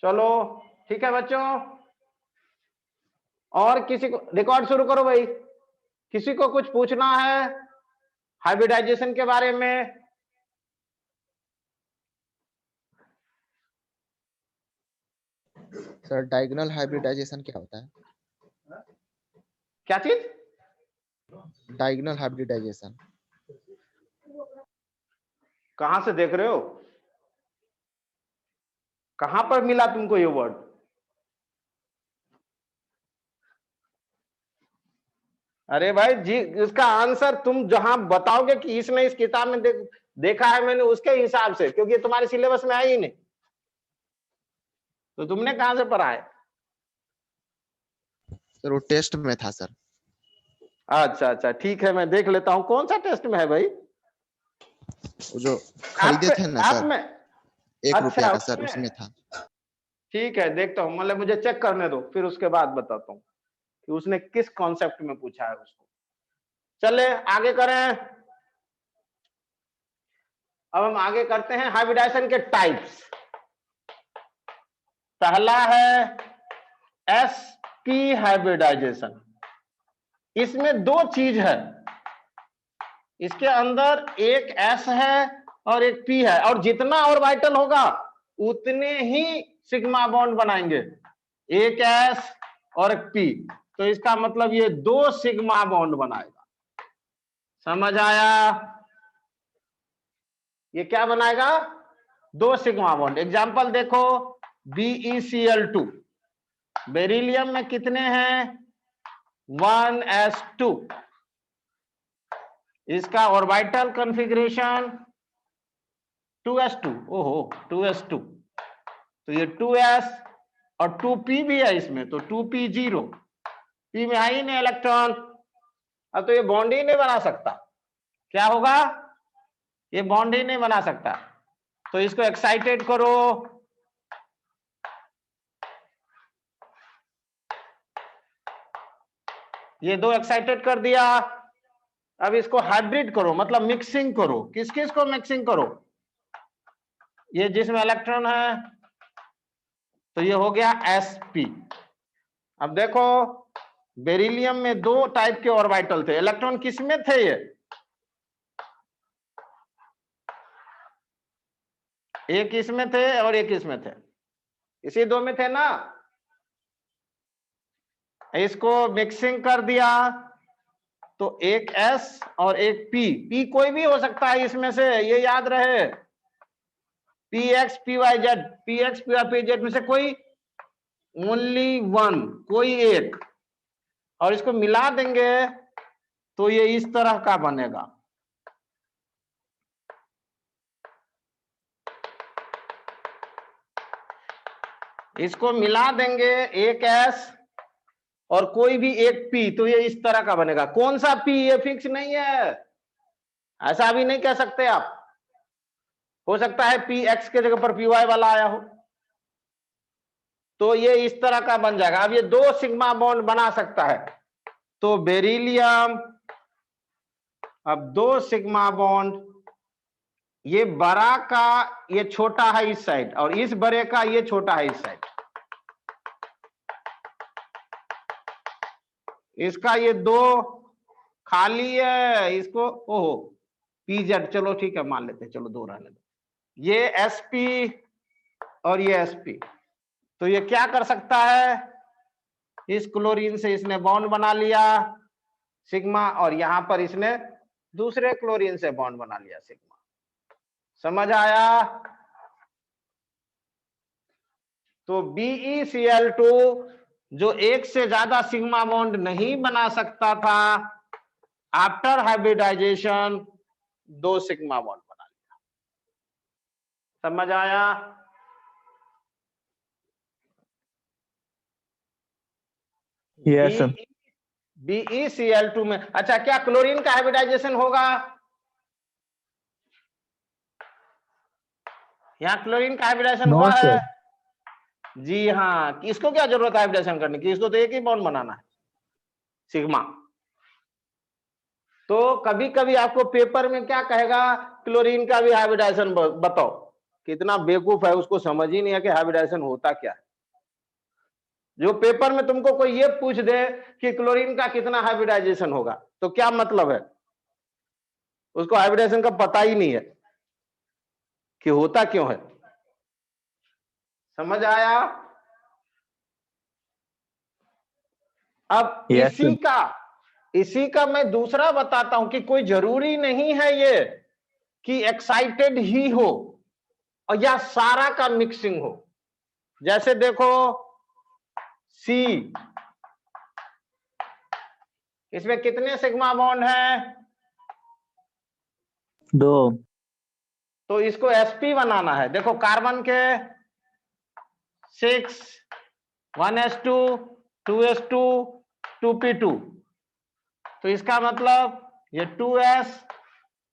चलो ठीक है बच्चों, और किसी को रिकॉर्ड शुरू करो भाई। किसी को कुछ पूछना है हाइब्रिडाइजेशन के बारे में? सर डायगोनल हाइब्रिडाइजेशन क्या होता है? क्या चीज? डायगोनल हाइब्रिडाइजेशन कहां से देख रहे हो? कहां पर मिला तुमको ये वर्ड? अरे भाई जी, इसका आंसर तुम जहां बताओगे कि इसने इस किताब में देखा है मैंने, उसके हिसाब से, क्योंकि ये तुम्हारे सिलेबस में है ही नहीं, तो तुमने कहां से पढ़ा है? सर वो टेस्ट में था सर। अच्छा अच्छा ठीक है, मैं देख लेता हूं कौन सा टेस्ट में है भाई। वो जो खरीदे थे ना आप सर, में? 1 रुपया अच्छा का सर, उसमें था। ठीक है, देखता हूं, मतलब मुझे चेक करने दो, फिर उसके बाद बताता हूं कि उसने किस कॉन्सेप्ट में पूछा है उसको। चले आगे करें। अब हम आगे करते हैं हाइब्रिडाइजेशन के टाइप्स। पहला है एसपी हाइब्रिडाइजेशन। इसमें दो चीज है, इसके अंदर एक एस है और एक पी है, और जितना ऑर्बिटल होगा उतने ही सिग्मा बॉन्ड बनाएंगे, एक एस और एक पी, तो इसका मतलब ये 2 सिग्मा बॉन्ड बनाएगा। समझ आया? ये क्या बनाएगा? 2 सिग्मा बॉन्ड। एग्जांपल देखो, BeCl2, बेरिलियम में कितने हैं? 1s2। इसका ऑर्बिटल कॉन्फ़िगरेशन 2s2। ओहो 2s2, तो ये 2s और 2p भी है इसमें, तो 2p0, p में है ही नहीं इलेक्ट्रॉन, अब तो ये बॉन्ड ही नहीं बना सकता। क्या होगा? ये बॉन्ड ही नहीं बना सकता, तो इसको एक्साइटेड करो। ये 2 एक्साइटेड कर दिया। अब इसको हाइब्रिड करो, मतलब मिक्सिंग करो। किस किस को मिक्सिंग करो? ये जिसमें इलेक्ट्रॉन है, तो ये हो गया sp। अब देखो, बेरिलियम में 2 टाइप के ऑर्बिटल थे, इलेक्ट्रॉन किसमें थे? ये एक इसमें थे और एक इसमें थे, इसी 2 में थे ना। इसको मिक्सिंग कर दिया तो एक S और एक P कोई भी हो सकता है इसमें से, ये याद रहे। PX PYZ, PX PYZ में से कोई ओनली वन, कोई एक, और इसको मिला देंगे तो ये इस तरह का बनेगा। इसको मिला देंगे एक S और कोई भी एक P, तो ये इस तरह का बनेगा। कौन सा P? ये फिक्स नहीं है, ऐसा भी नहीं कह सकते आप। हो सकता है PX के जगह पर PY वाला आया हो, तो ये इस तरह का बन जाएगा। अब ये 2 सिग्मा बॉन्ड बना सकता है, तो बेरिलियम, अब 2 सिग्मा बॉन्ड, ये बड़ा का ये छोटा है इस साइड, और इस बड़े का ये छोटा है इस साइड। इसका ये 2 खाली है, इसको ओहो PZ, चलो ठीक है मान लेते हैं, चलो 2 रहने दो। ये SP और ये SP, तो ये क्या कर सकता है? इस क्लोरीन से इसने बॉन्ड बना लिया सिग्मा, और यहां पर इसने दूसरे क्लोरीन से बॉन्ड बना लिया सिग्मा। समझ आया? तो BeCl2 जो एक से ज्यादा सिग्मा बॉन्ड नहीं बना सकता था, आफ्टर हाइब्रिडाइजेशन 2 सिग्मा बॉन्ड बना लिया। समझ आया? Yes sir. BeCl2 में, अच्छा क्या क्लोरीन का हाइब्रिडाइजेशन होगा? यहाँ क्लोरीन का हाइब्रिडाइजेशन नो हुआ है? सर। जी हाँ, इसको क्या जरूरत है हाइब्रिडेशन करने की? इसको तो एक ही बॉन्ड बनाना है, सिग्मा। तो कभी कभी आपको पेपर में क्या कहेगा, क्लोरीन का भी हाइब्रिडाइजेशन बताओ, कितना बेवकूफ है, उसको समझ ही नहीं है कि हाइब्रिडाइजेशन होता क्या है। जो पेपर में तुमको कोई ये पूछ दे कि क्लोरीन का कितना हाइब्रिडाइजेशन होगा, तो क्या मतलब है, उसको हाइब्रिडाइजेशन का पता ही नहीं है कि होता क्यों है। समझ आया? अब Yes, sir. इसी का मैं दूसरा बताता हूं कि कोई जरूरी नहीं है ये कि एक्साइटेड ही हो और या सारा का मिक्सिंग हो। जैसे देखो सी, इसमें कितने सिग्मा बॉन्ड हैं? 2. तो इसको sp बनाना है। देखो कार्बन के 6, 1s2, 2s2, 2p2, तो इसका मतलब ये 2s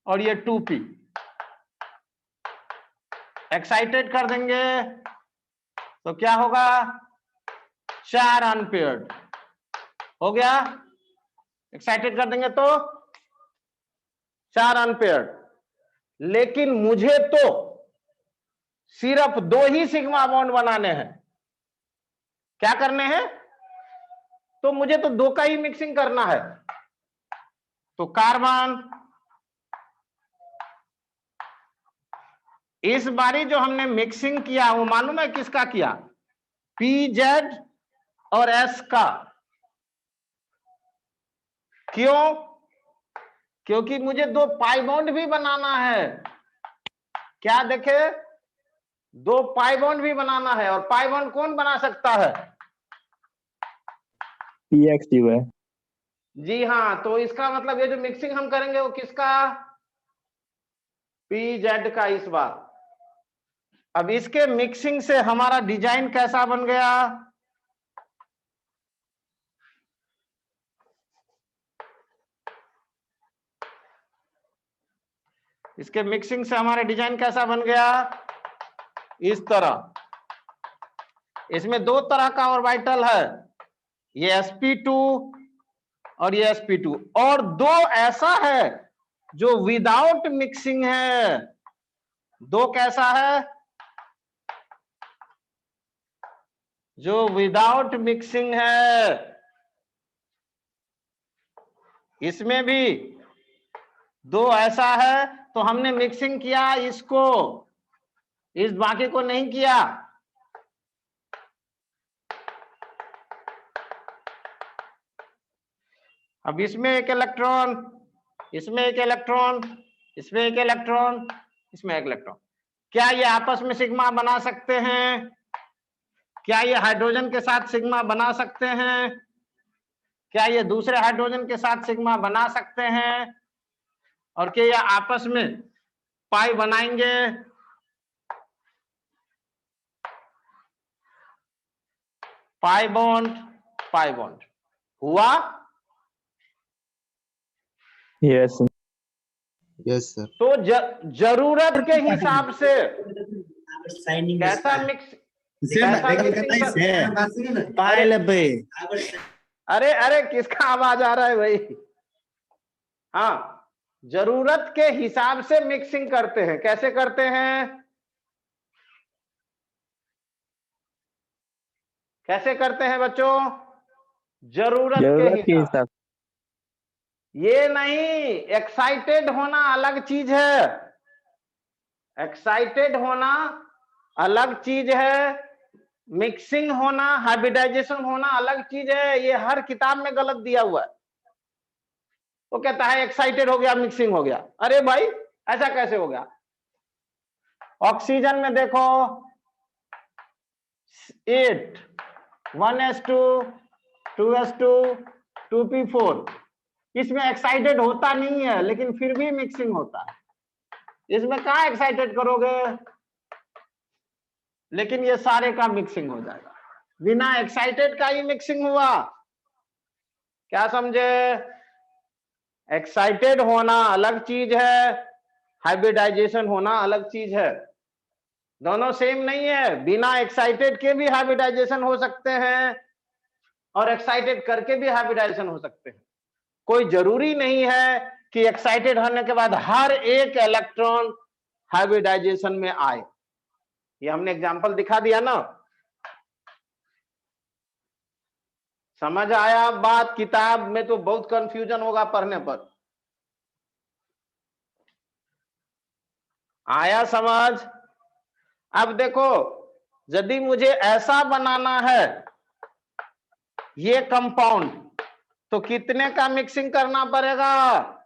और ये 2p एक्साइटेड कर देंगे तो क्या होगा? 4 अनपेयर्ड हो गया। एक्साइटेड कर देंगे तो 4 अनपेयर्ड। लेकिन मुझे तो सिर्फ 2 ही सिग्मा बॉन्ड बनाने हैं। क्या करने हैं? तो मुझे तो 2 का ही मिक्सिंग करना है। तो कार्बन, इस बारी जो हमने मिक्सिंग किया वो मालूम है किसका किया? PZ और S का। क्यों? क्योंकि मुझे 2 पाई बॉन्ड भी बनाना है। क्या देखे? 2 पाई बॉन्ड भी बनाना है। और पाई बॉन्ड कौन बना सकता है? PX है। जी हाँ, तो इसका मतलब ये जो मिक्सिंग हम करेंगे वो किसका? PZ का इस बार। अब इसके मिक्सिंग से हमारा डिजाइन कैसा बन गया? इसके मिक्सिंग से हमारा डिजाइन कैसा बन गया? इस तरह। इसमें 2 तरह का ऑर्बिटल है, ये sp2 और ये sp2, और 2 ऐसा है जो विदाउट मिक्सिंग है। 2 कैसा है? जो विदाउट मिक्सिंग है। इसमें भी 2 ऐसा है, तो हमने मिक्सिंग किया इसको, इस बाकी को नहीं किया। अब इसमें एक इलेक्ट्रॉन, इसमें एक इलेक्ट्रॉन, इसमें एक इलेक्ट्रॉन, इसमें एक इलेक्ट्रॉन। क्या ये आपस में सिग्मा बना सकते हैं? क्या ये हाइड्रोजन के साथ सिग्मा बना सकते हैं? क्या ये दूसरे हाइड्रोजन के साथ सिग्मा बना सकते हैं? और क्या ये आपस में पाई बनाएंगे? पाई बॉन्ड हुआ? Yes. Yes sir. तो जरूरत के हिसाब से कैसा मिक्स, अरे किसका आवाज आ रहा है भाई? हाँ, जरूरत के हिसाब से मिक्सिंग करते हैं। कैसे करते हैं? कैसे करते हैं बच्चों? जरूरत के हिसाब। ये नहीं, एक्साइटेड होना अलग चीज है। एक्साइटेड होना अलग चीज है, मिक्सिंग होना, हाइब्रिडाइजेशन होना अलग चीज है। ये हर किताब में गलत दिया हुआ है। वो कहता है एक्साइटेड हो गया मिक्सिंग हो गया। अरे भाई ऐसा कैसे हो गया? ऑक्सीजन में देखो 8, 1s2, 2s2, 2p4, इसमें एक्साइटेड होता नहीं है लेकिन फिर भी मिक्सिंग होता है। इसमें कहाँ एक्साइटेड करोगे? लेकिन ये सारे का मिक्सिंग हो जाएगा। बिना एक्साइटेड का ही मिक्सिंग हुआ। क्या समझे? एक्साइटेड होना अलग चीज है, हाइब्रिडाइजेशन होना अलग चीज है। दोनों सेम नहीं है। बिना एक्साइटेड के भी हाइब्रिडाइजेशन हो सकते हैं और एक्साइटेड करके भी हाइब्रिडाइजेशन हो सकते हैं। कोई जरूरी नहीं है कि एक्साइटेड होने के बाद हर एक इलेक्ट्रॉन हाइब्रिडाइजेशन में आए। ये हमने एग्जाम्पल दिखा दिया ना। समझ आया बात? किताब में तो बहुत कंफ्यूजन होगा पढ़ने पर। आया समझ? अब देखो, यदि मुझे ऐसा बनाना है ये कंपाउंड, तो कितने का मिक्सिंग करना पड़ेगा?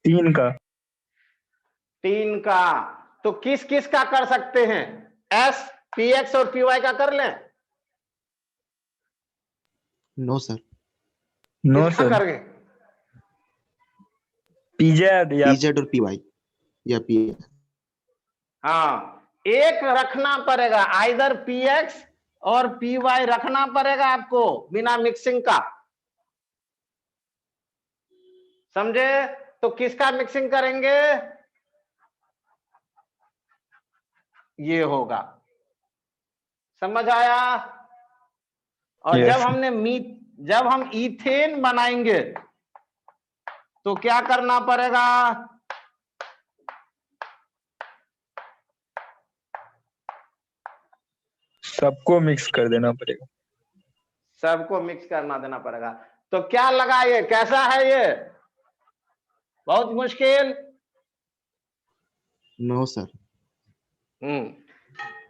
3 का। 3 का। तो किस किस का कर सकते हैं? एस, पीएक्स और पीवाई का कर लें? No sir. नो किसका सर, करेंगे? पीजेड या पीजेड और पीवाई या पी। हाँ, एक रखना पड़ेगा, आइदर पीएक्स और पीवाई रखना पड़ेगा आपको बिना मिक्सिंग का। समझे? तो किसका मिक्सिंग करेंगे? ये होगा। समझ आया? और यस। जब हम इथेन बनाएंगे तो क्या करना पड़ेगा? सबको मिक्स कर देना पड़ेगा। सबको मिक्स करना देना पड़ेगा। तो क्या लगा, ये कैसा है? ये बहुत मुश्किल। No sir.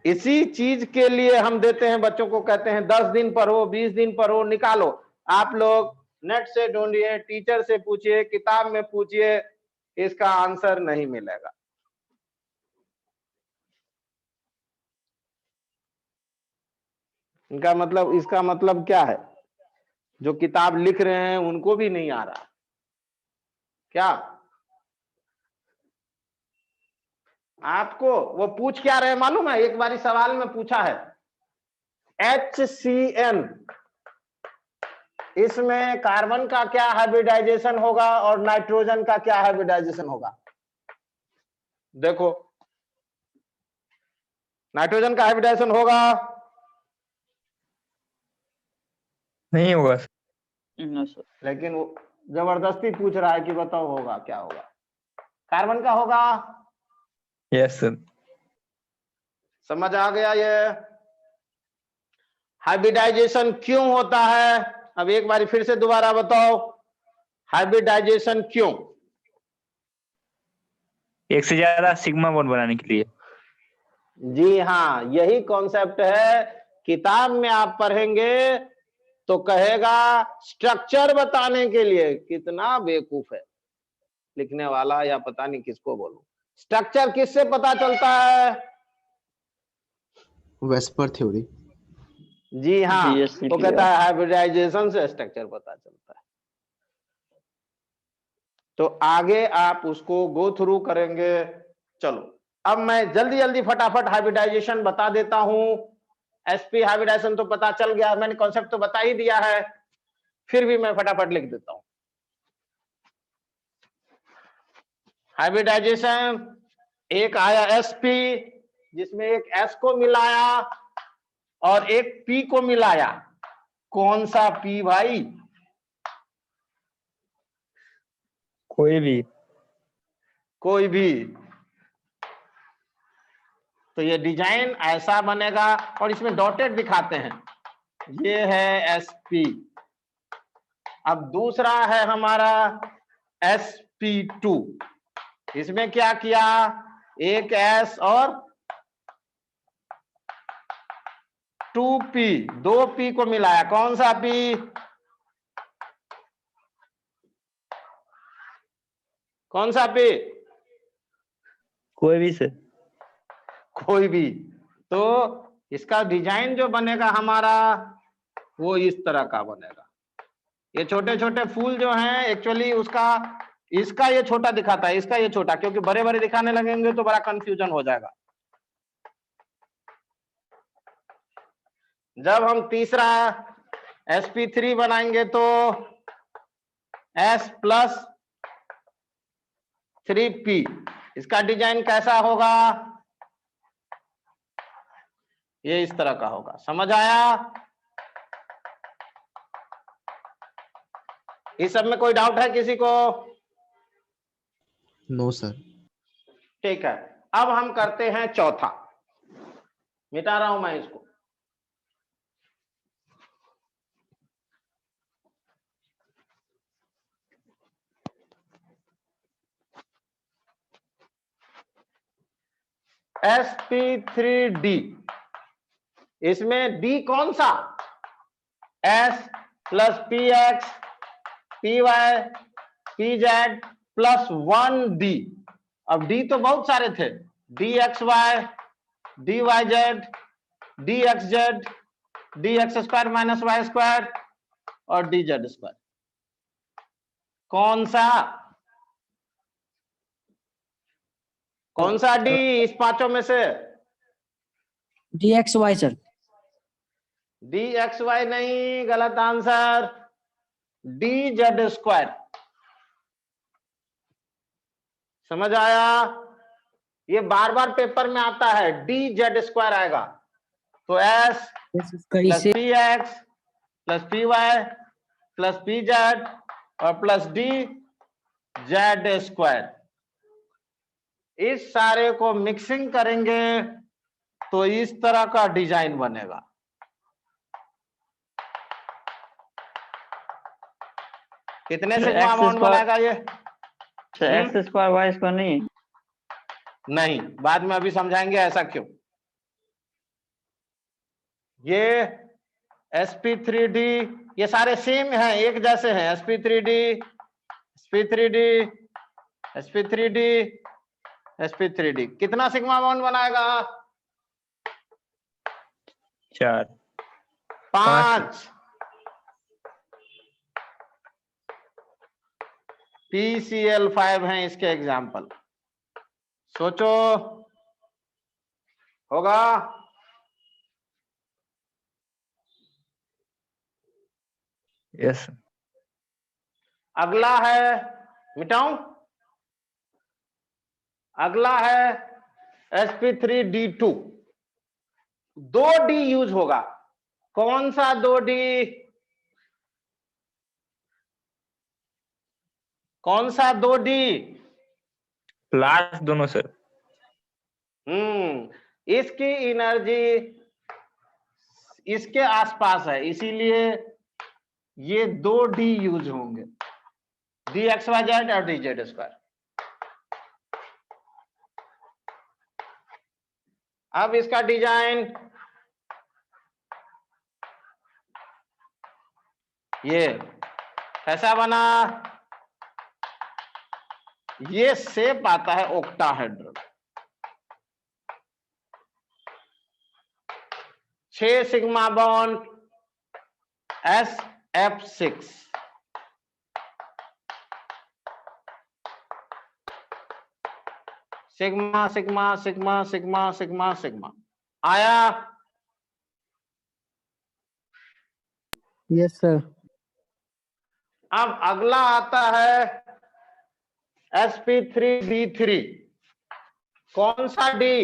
इसी चीज के लिए हम देते हैं बच्चों को, कहते हैं 10 दिन पढ़ो, 20 दिन पढ़ो, निकालो। आप लोग नेट से ढूंढिए, टीचर से पूछिए, किताब में पूछिए, इसका आंसर नहीं मिलेगा। इसका मतलब क्या है? जो किताब लिख रहे हैं उनको भी नहीं आ रहा क्या? आपको वो पूछ क्या रहे मालूम है? एक बारी सवाल में पूछा है, HCN, इसमें कार्बन का क्या हाइब्रिडाइजेशन होगा और नाइट्रोजन का क्या हाइब्रिडाइजेशन होगा? देखो, नाइट्रोजन का हाइब्रिडाइजेशन होगा? नहीं होगा सर। लेकिन वो जबरदस्ती पूछ रहा है कि बताओ होगा क्या होगा? कार्बन का होगा। Yes sir. समझ आ गया? ये हाइब्रिडाइजेशन क्यों होता है? अब एक बार फिर से दोबारा बताओ, हाइब्रिडाइजेशन क्यों? एक से ज्यादा सिग्मा बॉन्ड बनाने के लिए। जी हाँ, यही कॉन्सेप्ट है। किताब में आप पढ़ेंगे तो कहेगा स्ट्रक्चर बताने के लिए। कितना बेवकूफ है लिखने वाला, या पता नहीं किसको बोलूं। स्ट्रक्चर किससे पता चलता है? VSEPR theory. जी हाँ, वो कहता है हाइब्रिडाइजेशन से स्ट्रक्चर पता चलता है। तो आगे आप उसको गो थ्रू करेंगे। चलो, अब मैं जल्दी जल्दी फटाफट हाइब्रिडाइजेशन बता देता हूं। एसपी हाइब्रिडाइजेशन तो पता चल गया, मैंने कॉन्सेप्ट तो बता ही दिया है, फिर भी मैं फटाफट लिख देता हूं। हाइब्रिडाइजेशन, एक आया एसपी, जिसमें एक एस को मिलाया और एक पी को मिलाया। कौन सा पी भाई? कोई भी। कोई भी। तो ये डिजाइन ऐसा बनेगा, और इसमें डॉटेड दिखाते हैं। ये है एसपी। अब दूसरा है हमारा sp2। इसमें क्या किया? एक एस और 2p, 2p को मिलाया। कौन सा पी? कौन सा पी? कोई भी सर। कोई भी। तो इसका डिजाइन जो बनेगा हमारा, वो इस तरह का बनेगा। ये छोटे छोटे फूल जो हैं, एक्चुअली इसका ये छोटा दिखाता है, इसका ये छोटा, क्योंकि बड़े बड़े दिखाने लगेंगे तो बड़ा कंफ्यूजन हो जाएगा। जब हम तीसरा sp3 बनाएंगे तो S+3p, इसका डिजाइन कैसा होगा? ये इस तरह का होगा। समझ आया? इस सब में कोई डाउट है किसी को? No sir. ठीक है, अब हम करते हैं चौथा। मिटा रहा हूं मैं इसको। sp3d, इसमें d कौन सा? s plus P X P Y P Z plus 1d। अब d तो बहुत सारे थे, D X Y D Y Z D X Z D X square minus Y square और डी जेड स्क्वायर। कौन सा डी इस पांचों में से? D X Y sir. D X Y नहीं, गलत आंसर, डी जेड स्क्वायर। समझ आया? ये बार बार पेपर में आता है, डी जेड स्क्वायर आएगा। तो S plus P X plus P Y plus P Z और प्लस डी जेड स्क्वायर, इस सारे को मिक्सिंग करेंगे तो इस तरह का डिजाइन बनेगा। कितने सिग्मा बॉन्ड बनाएगा ये? एक्स स्क्वायर वाई स्क्वायर नहीं, बाद में अभी समझाएंगे ऐसा क्यों। ये sp3d, ये सारे सेम हैं, एक जैसे हैं। sp3d sp3d sp3d sp3d कितना सिग्मा बॉन्ड बनाएगा? 4 5। PCl5 हैं इसके एग्जाम्पल। सोचो, होगा? यस। अगला है, मिटाऊं? अगला है sp3d2। 2d यूज होगा। कौन सा 2d? कौन सा 2d? लास्ट दोनों सर। इसकी एनर्जी इसके आसपास है, इसीलिए ये 2d यूज होंगे, डी एक्स वाई जेड और डी जेड स्क्वायर। अब इसका डिजाइन ये कैसा बना? ये शेप आता है octahedral. 6 sigma bond SF6। Sigma sigma sigma sigma sigma sigma आया? Yes sir. अब अगला आता है sp3d3। कौन सा डी?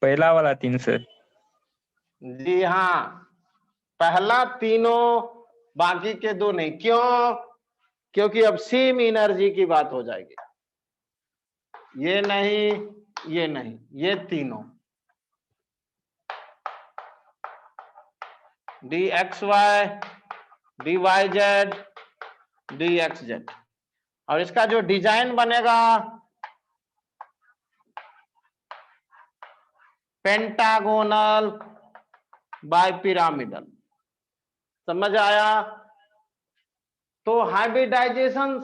पहला वाला 3 सर। जी हाँ, पहला तीनों, बाकी के 2 नहीं। क्यों? क्योंकि अब सेम एनर्जी की बात हो जाएगी। ये नहीं, ये नहीं, ये तीनों D X Y D Y Z D X Z. और इसका जो डिजाइन बनेगा पेंटागोनल बाइपिरामिडल। समझ आया? तो हाइब्रिडाइजेशन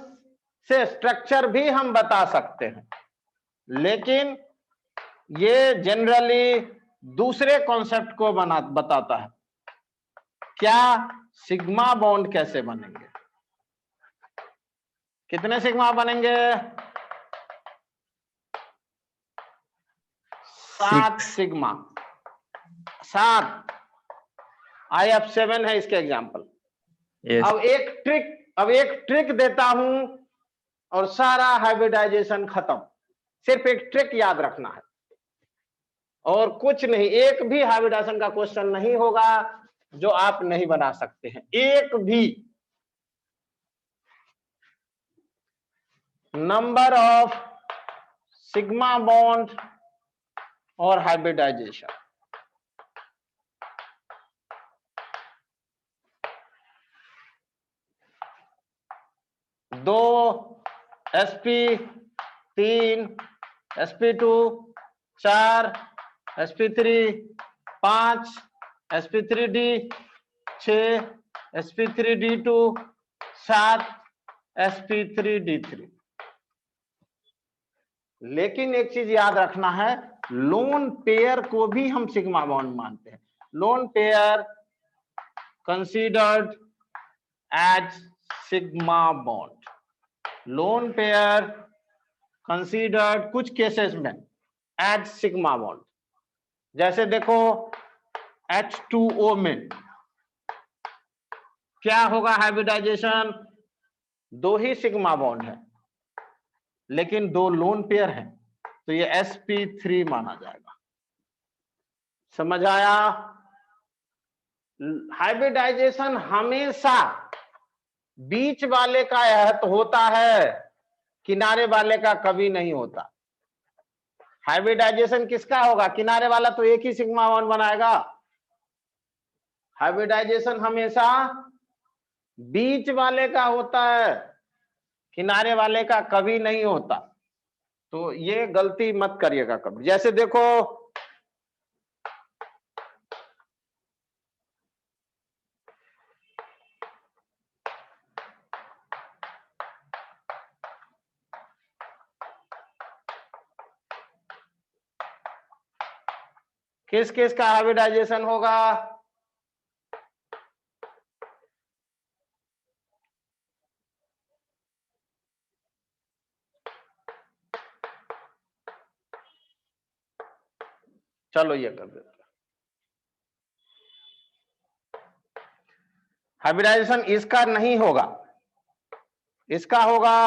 से स्ट्रक्चर भी हम बता सकते हैं, लेकिन ये जनरली दूसरे कॉन्सेप्ट को बताता है। क्या? सिग्मा बॉन्ड कैसे बनेंगे? कितने सिग्मा बनेंगे? 7 सिग्मा। 7 IF7 है इसके एग्जाम्पल। यस। अब एक ट्रिक देता हूं और सारा हाइब्रिडाइजेशन खत्म। सिर्फ एक ट्रिक याद रखना है और कुछ नहीं। एक भी हाइब्रिडाइजेशन का क्वेश्चन नहीं होगा जो आप नहीं बना सकते हैं, एक भी। नंबर ऑफ सिग्मा बॉन्ड और हाइब्रिडाइजेशन। दो sp, 3 sp2, 4 sp3, 5 sp3d, 6 sp3d2, 7 sp3d3। लेकिन एक चीज याद रखना है, लोन पेयर को भी हम सिग्मा बॉन्ड मानते हैं। Lone pair considered as sigma bond. Lone pair considered कुछ केसेस में एज सिग्मा बॉन्ड। जैसे देखो H2O में क्या होगा हाइब्रिडाइजेशन, दो ही सिग्मा बॉन्ड है लेकिन दो लोन पेयर है, तो ये sp3 माना जाएगा। समझ आया? हाइब्रिडाइजेशन हमेशा बीच वाले का होता है, किनारे वाले का कभी नहीं होता। हाइब्रिडाइजेशन किसका होगा, किनारे वाला तो एक ही सिग्मा बॉन्ड बनाएगा। हाइब्रिडाइजेशन हमेशा बीच वाले का होता है, किनारे वाले का कभी नहीं होता। तो ये गलती मत करिएगा कभी। जैसे देखो किस किस का हाइब्रिडाइजेशन होगा, चलो ये कर देते हैं। हाइब्रिडाइजेशन इसका नहीं होगा, इसका होगा,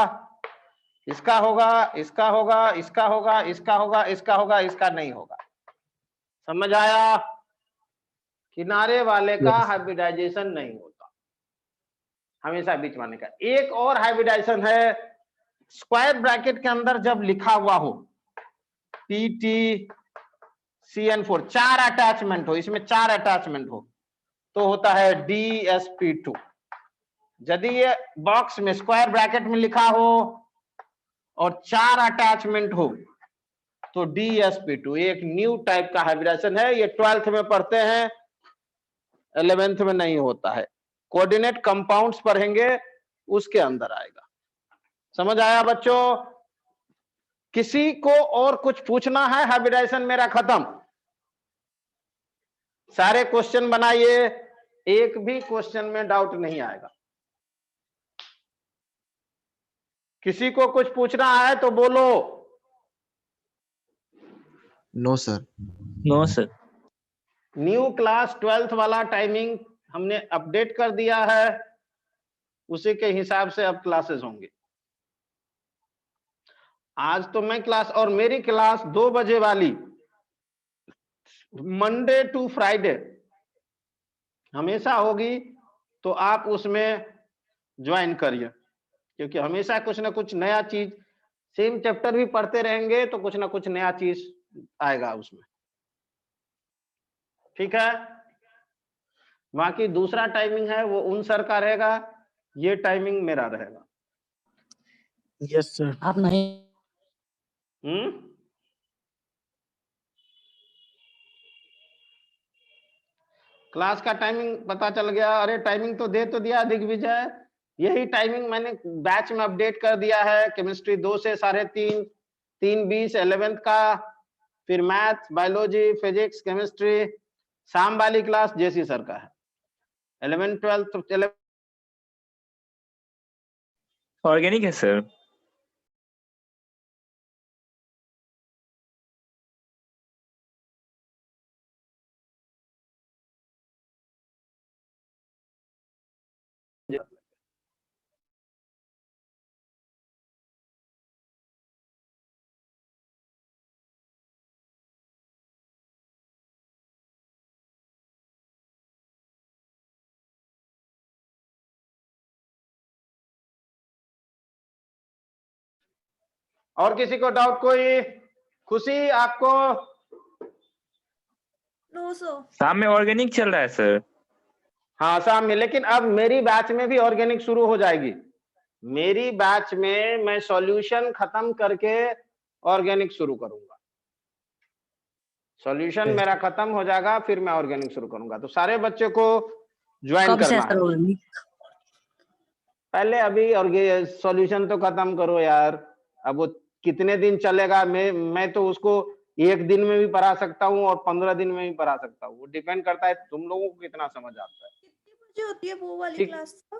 इसका होगा, इसका होगा, इसका होगा, इसका होगा, इसका होगा, इसका नहीं होगा। समझ आया? किनारे वाले का Yes. हाइब्रिडाइजेशन नहीं होता, हमेशा बीच वाले का। एक और हाइब्रिडाइजेशन है, स्क्वायर ब्रैकेट के अंदर जब लिखा हुआ हो PTCN4, 4 अटैचमेंट हो, इसमें 4 अटैचमेंट हो, तो होता है DSP2। यदि ये बॉक्स में स्क्वायर ब्रैकेट में लिखा हो और 4 अटैचमेंट हो तो DSP2। एक न्यू टाइप का हाइब्रिडाइजेशन है, ये 12th में पढ़ते हैं, 11th में नहीं होता है। कोऑर्डिनेट कंपाउंड्स पढ़ेंगे उसके अंदर आएगा। समझ आया बच्चों? किसी को और कुछ पूछना है? हाइब्रिडाइजेशन मेरा खत्म। सारे क्वेश्चन बनाइए, एक भी क्वेश्चन में डाउट नहीं आएगा। किसी को कुछ पूछना है तो बोलो। No, sir. No sir. New class 12th वाला टाइमिंग हमने अपडेट कर दिया है, उसी के हिसाब से अब क्लासेस होंगे। आज तो मैं क्लास, और मेरी क्लास 2 बजे वाली मंडे टू फ्राइडे हमेशा होगी, तो आप उसमें ज्वाइन करिए, क्योंकि हमेशा कुछ ना कुछ नया चीज, सेम चैप्टर भी पढ़ते रहेंगे तो कुछ ना कुछ नया चीज आएगा उसमें। ठीक है? बाकी दूसरा टाइमिंग है वो उन सर का रहेगा, ये टाइमिंग मेरा रहेगा। Yes, sir. आप नहीं क्लास का टाइमिंग पता चल गया? अरे टाइमिंग तो दे तो दिया दिग्विजय, यही टाइमिंग मैंने बैच में अपडेट कर दिया है। केमिस्ट्री 2 से 3:30, 3:20 11th का, फिर मैथ, बायोलॉजी, फिजिक्स, केमिस्ट्री, शाम वाली क्लास जेसी सर का है। 11 12 ऑर्गेनिक है सर। और किसी को डाउट? कोई? खुशी आपको? No sir. शाम में ऑर्गेनिक चल रहा है सर। हाँ शाम में, लेकिन अब मेरी बैच में भी ऑर्गेनिक शुरू हो जाएगी। मेरी बैच में मैं सॉल्यूशन खत्म करके ऑर्गेनिक शुरू करूंगा। Solution Yes. मेरा खत्म हो जाएगा, फिर मैं ऑर्गेनिक शुरू करूंगा। तो सारे बच्चे को ज्वाइन कब से करना सर है। ऑर्गेनिक? पहले अभी और सॉल्यूशन तो खत्म करो यार। अब वो कितने दिन चलेगा, मैं तो उसको एक दिन में भी पढ़ा सकता हूँ और 15 दिन में भी पढ़ा सकता हूँ। वो डिपेंड करता है तुम लोगों को कितना समझ आता है। कितने बजे होती है वो वाली ठीक। Class sir?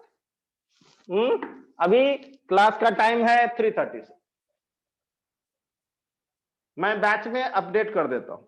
अभी क्लास का टाइम है 3:30 से। मैं बैच में अपडेट कर देता हूँ।